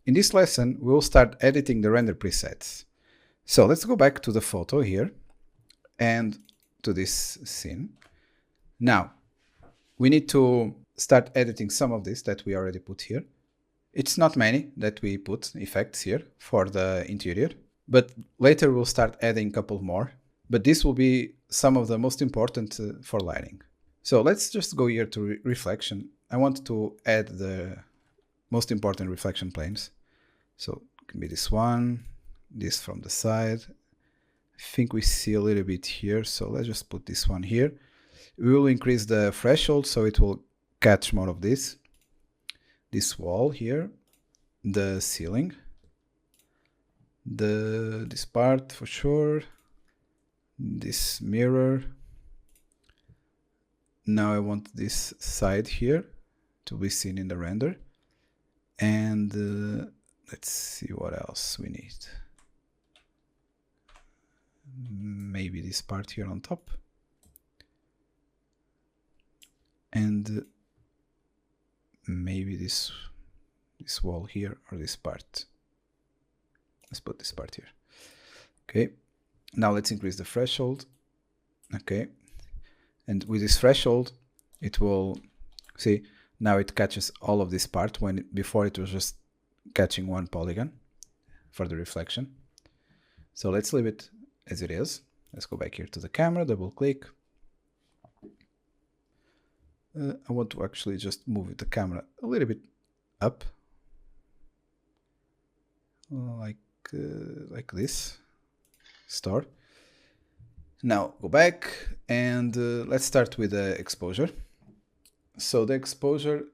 in this lesson, we'll start editing the render presets. So let's go back to the photo here and to this scene. Now, we need to start editing some of this that we already put here. It's not many that we put effects here for the interior, but later we'll start adding a couple more. But this will be some of the most important for lighting. So let's just go here to reflection. I want to add the most important reflection planes. So it can be this one, this from the side. I think we see a little bit here, so let's just put this one here. We will increase the threshold so it will catch more of this. This wall here, the ceiling, this part for sure, this mirror. Now I want this side here to be seen in the render. And let's see what else we need. Maybe this part here on top. And maybe this wall here or this part. Let's put this part here. Okay. Now let's increase the threshold. Okay. And with this threshold, it will see now it catches all of this part when before it was just catching one polygon for the reflection. So let's leave it as it is. Let's go back here to the camera, double click. I want to actually just move the camera a little bit up, like this. Start. Now go back and let's start with the exposure. So the exposure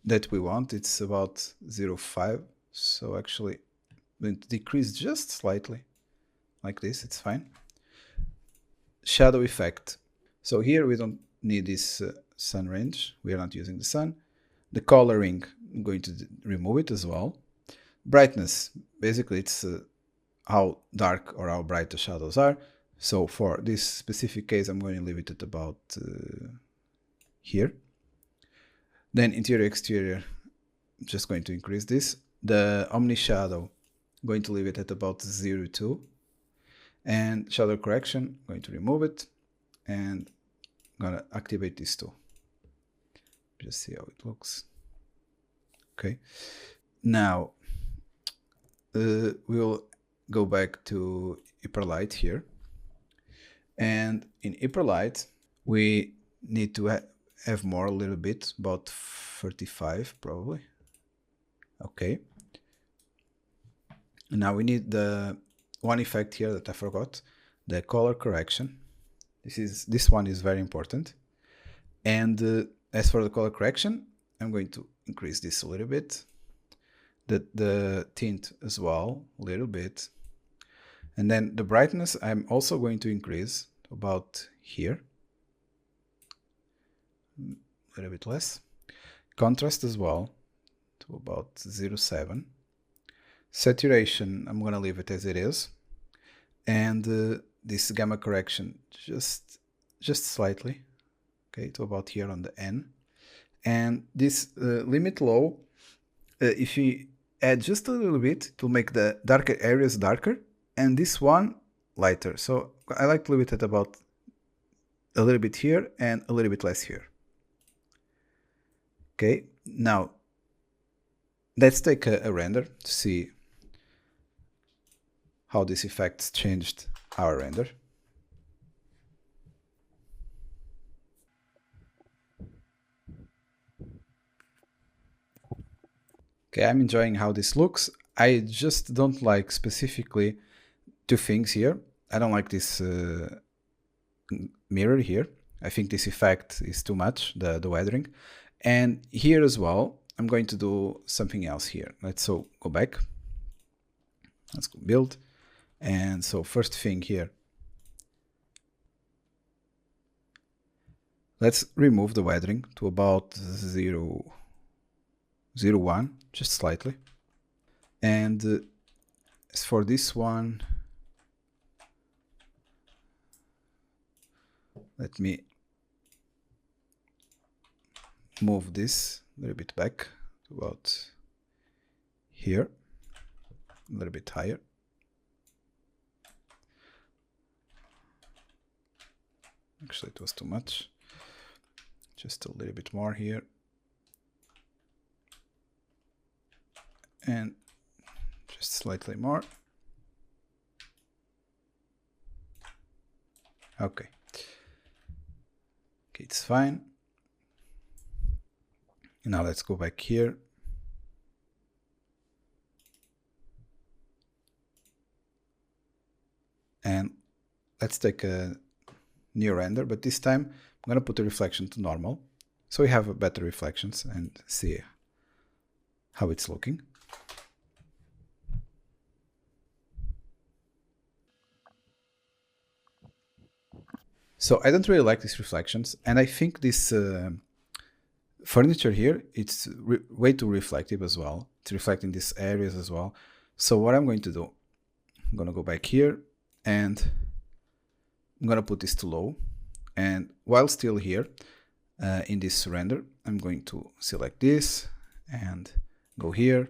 that we want, it's about 0.5. So actually I'm going to decrease just slightly like this, it's fine. Shadow effect. So here we don't need this sun range. We are not using the sun. The coloring, I'm going to remove it as well. Brightness, basically it's how dark or how bright the shadows are. So for this specific case, I'm going to leave it at about here. Then interior exterior, I'm just going to increase this. The omni shadow, I'm going to leave it at about 0.2. And shadow correction, I'm going to remove it and I'm going to activate these two. Just see how it looks. Okay. Now we will go back to hyperlight here. And in hyperlight, we need to have more a little bit, about 35 probably. Okay. Now we need the one effect here that I forgot, the color correction. This one is very important. And as for the color correction, I'm going to increase this a little bit. The tint as well, a little bit. And then the brightness, I'm also going to increase about here. A little bit less. Contrast as well to about 0.7. Saturation, I'm going to leave it as it is. And this gamma correction, just slightly. Okay, to about here on the N. And this limit low, if you add just a little bit, it will make the darker areas darker. And this one lighter. So I like to leave it at about a little bit here and a little bit less here. Okay, now let's take a render to see how these effects changed our render. Okay, I'm enjoying how this looks. I just don't like specifically two things here. I don't like this mirror here. I think this effect is too much, the weathering. And here as well, I'm going to do something else here. Let's go back. Let's go build. And so first thing here, let's remove the weathering to about 0.1, just slightly. And as for this one, let me move this a little bit back to about here. a little bit higher. Actually, it was too much. Just a little bit more here. And just slightly more. Okay. Okay, it's fine. Now let's go back here. And let's take a new render, but this time I'm going to put the reflection to normal, so we have better reflections and see how it's looking. So I don't really like these reflections, and I think this furniture here, it's way too reflective as well. It's reflecting these areas as well. So what I'm going to do, I'm going to go back here and I'm going to put this to low. And while still here in this render, I'm going to select this and go here.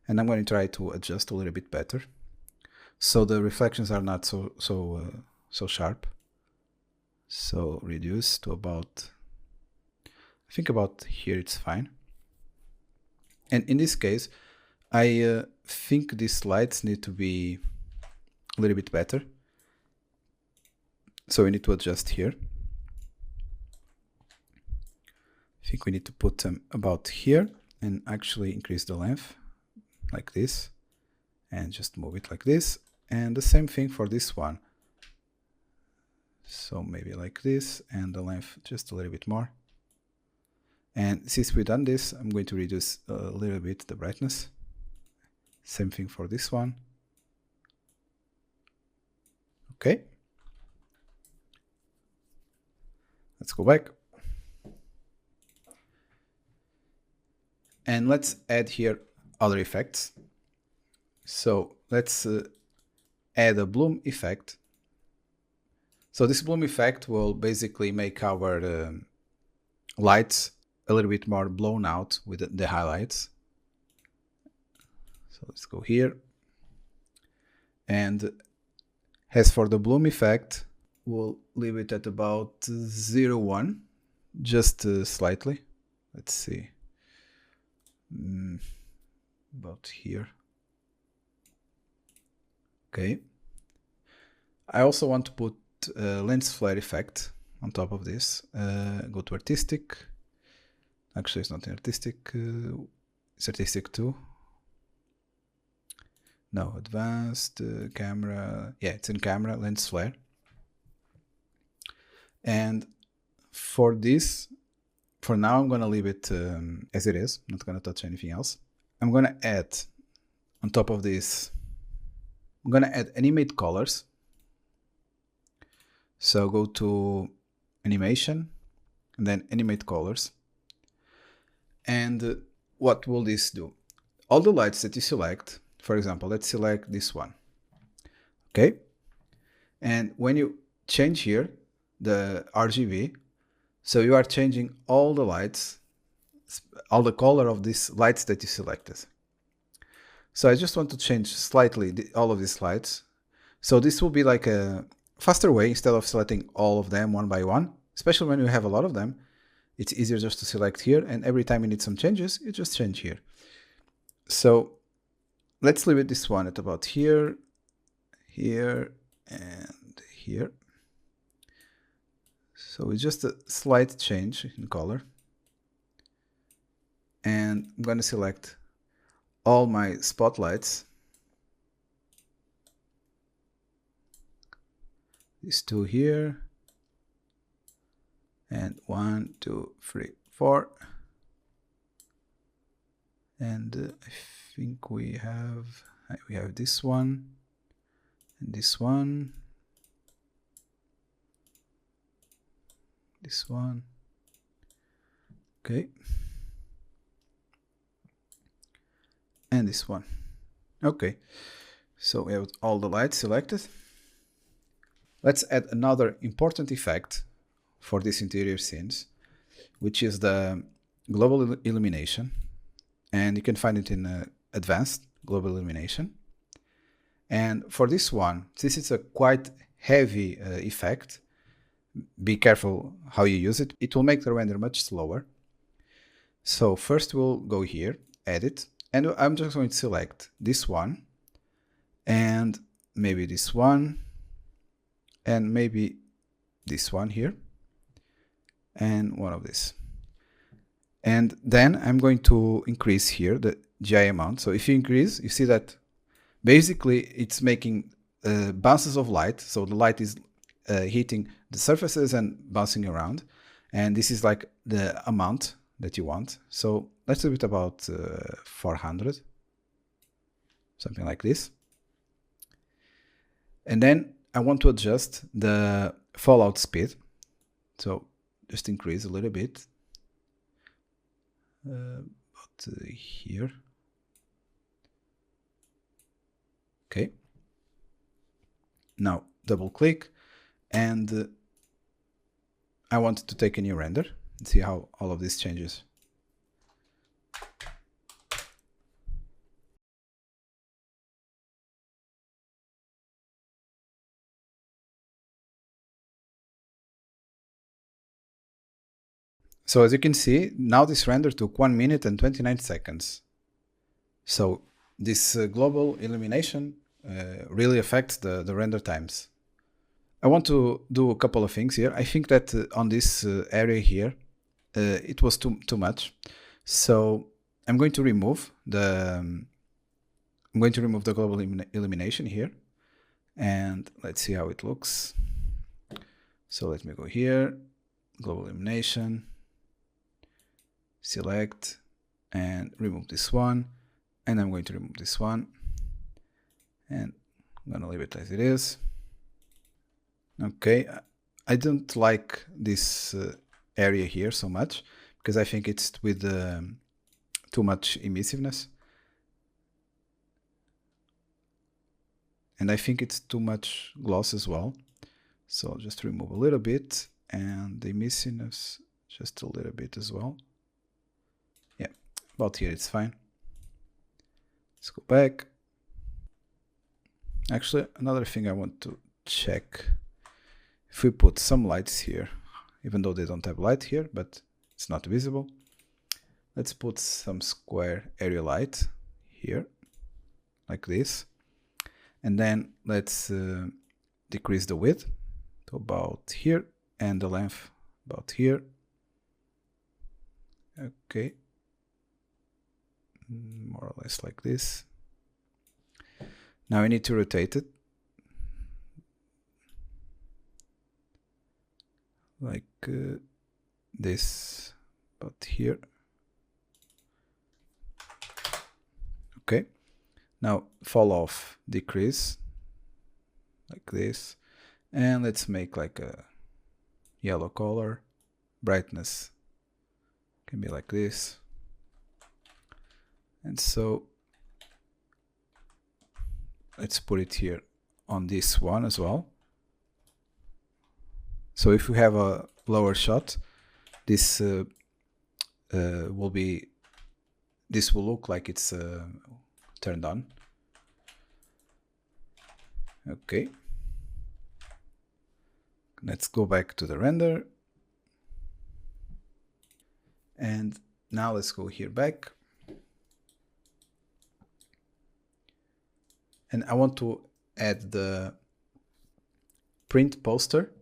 And I'm going to try to adjust a little bit better, so the reflections are not so sharp. So reduce to about, I think about here it's fine. And in this case, I think these lights need to be a little bit better. So we need to adjust here. I think we need to put them about here and actually increase the length like this and just move it like this. And the same thing for this one. So maybe like this, and the length just a little bit more. And since we've done this, I'm going to reduce a little bit the brightness. Same thing for this one. Okay. Let's go back. And let's add here other effects. So let's add a bloom effect. So this bloom effect will basically make our lights a little bit more blown out with the highlights. So let's go here. And as for the bloom effect, we'll leave it at about 0.1, just slightly. Let's see. About here. Okay. I also want to put lens flare effect on top of this. Go to artistic. Actually, it's not artistic. It's artistic too. No, advanced camera. Yeah, it's in camera, lens flare. And for this, for now, I'm going to leave it as it is. I'm not going to touch anything else. I'm going to add on top of this, I'm going to add animate colors. So go to animation and then animate colors. And what will this do? All the lights that you select, for example, let's select this one. Okay. And when you change here the RGB, so you are changing all the lights, all the color of these lights that you selected. So I just want to change slightly all of these lights. So this will be like a faster way, instead of selecting all of them one by one, especially when you have a lot of them. It's easier just to select here, and every time you need some changes, you just change here. So let's leave it this one at about here, here, and here. So it's just a slight change in color. And I'm going to select all my spotlights. These two here. And 1, 2, 3, 4. And I think we have this one and this one. This one. Okay. And this one. Okay. So we have all the lights selected. Let's add another important effect for these interior scenes, which is the Global Illumination. And you can find it in advanced. Global Illumination. And for this one, since it's a quite heavy effect, be careful how you use it. It will make the render much slower. So first we'll go here, edit, and I'm just going to select this one, and maybe this one, and maybe this one here, and one of these. And then I'm going to increase here the GI amount. So if you increase, you see that basically it's making bounces of light. So the light is hitting the surfaces and bouncing around. And this is like the amount that you want. So let's do it about 400, something like this. And then I want to adjust the fallout speed. So just increase a little bit. About here. Okay. Now double click, and I want to take a new render and see how all of this changes. So as you can see, now this render took 1 minute and 29 seconds. So this global illumination really affects the render times. I want to do a couple of things here. I think that on this area here, it was too much. So I'm going to remove the global illumination here, and let's see how it looks. So let me go here, global illumination, select, and remove this one, and I'm going to remove this one, and I'm gonna leave it as it is. Okay, I don't like this area here so much because I think it's with too much emissiveness, and I think it's too much gloss as well. So I'll just remove a little bit, and the emissiveness just a little bit as well. Yeah, about here it's fine. Let's go back. Actually, another thing I want to check, if we put some lights here, even though they don't have light here, but it's not visible, let's put some square area light here, like this, and then let's decrease the width to about here, and the length about here. Okay, more or less like this. Now I need to rotate it like this, about here. Okay, now fall off, decrease like this, and let's make like a yellow color. Brightness can be like this, and so let's put it here on this one as well. So if we have a lower shot, this will look like it's turned on. Okay, let's go back to the render, and now let's go here back, and I want to add the print poster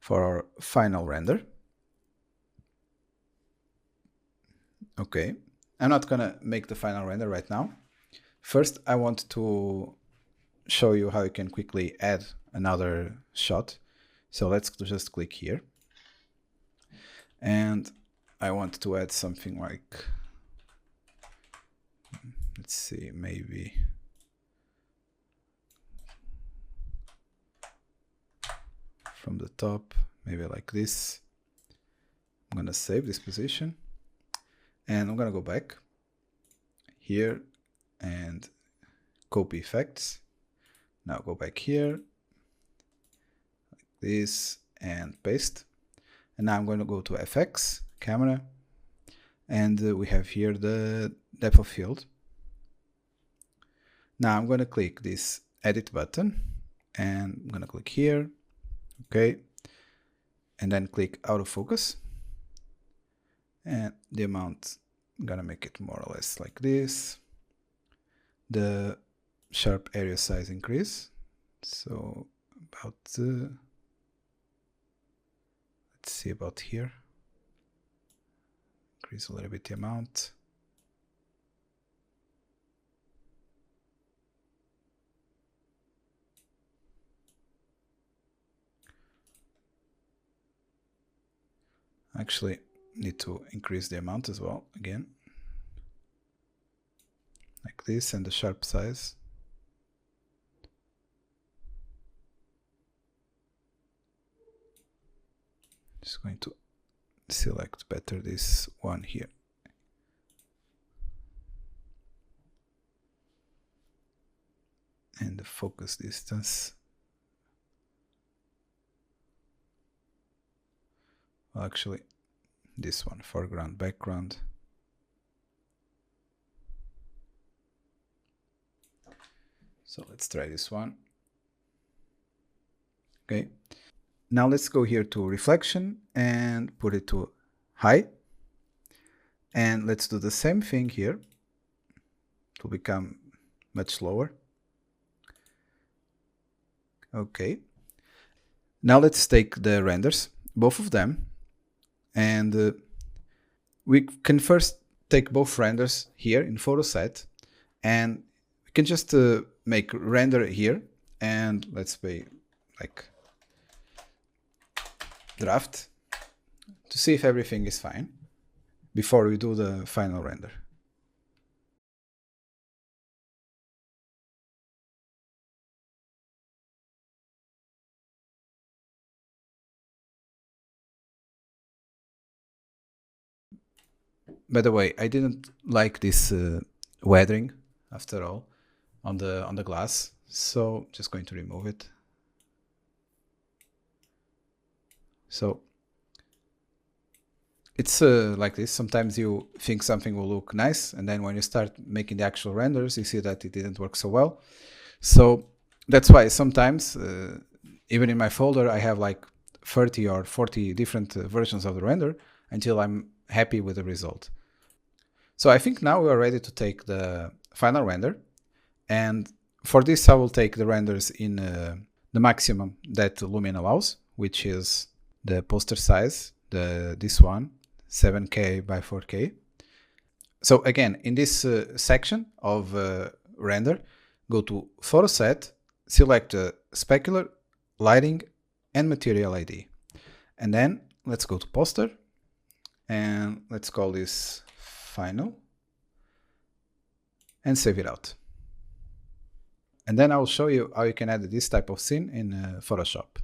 for our final render. Okay, I'm not gonna make the final render right now. First, I want to show you how you can quickly add another shot. So let's just click here, and I want to add something like, let's see, maybe from the top, maybe like this. I'm gonna save this position, and I'm gonna go back here and copy effects. Now go back here, like this, and paste. And now I'm going to go to FX, camera, and we have here the depth of field. Now I'm going to click this edit button and I'm going to click here. Okay. And then click out of focus. And the amount, I'm going to make it more or less like this. The sharp area size increase. So about, let's see about here. Increase a little bit the amount. Actually, need to increase the amount as well, again. Like this, and the sharp size. Just going to select better this one here. And the focus distance. Well, actually, this one, foreground, background. So let's try this one. Okay. Now let's go here to reflection and put it to high. And let's do the same thing here to become much lower. Okay. Now let's take the renders, both of them. And we can first take both renders here in photo set, and we can just make render here, and let's say like draft to see if everything is fine before we do the final render. By the way, I didn't like this weathering after all on the glass, so just going to remove it. So it's like this. Sometimes you think something will look nice, and then when you start making the actual renders, you see that it didn't work so well. So that's why sometimes, even in my folder, I have like 30 or 40 different versions of the render until I'm happy with the result. So I think now we are ready to take the final render. And for this, I will take the renders in the maximum that Lumion allows, which is the poster size, this one, 7K by 4K. So again, in this section of render, go to photo set, select specular, lighting, and material ID. And then let's go to poster, and let's call this final, and save it out. And then I will show you how you can add this type of scene in Photoshop.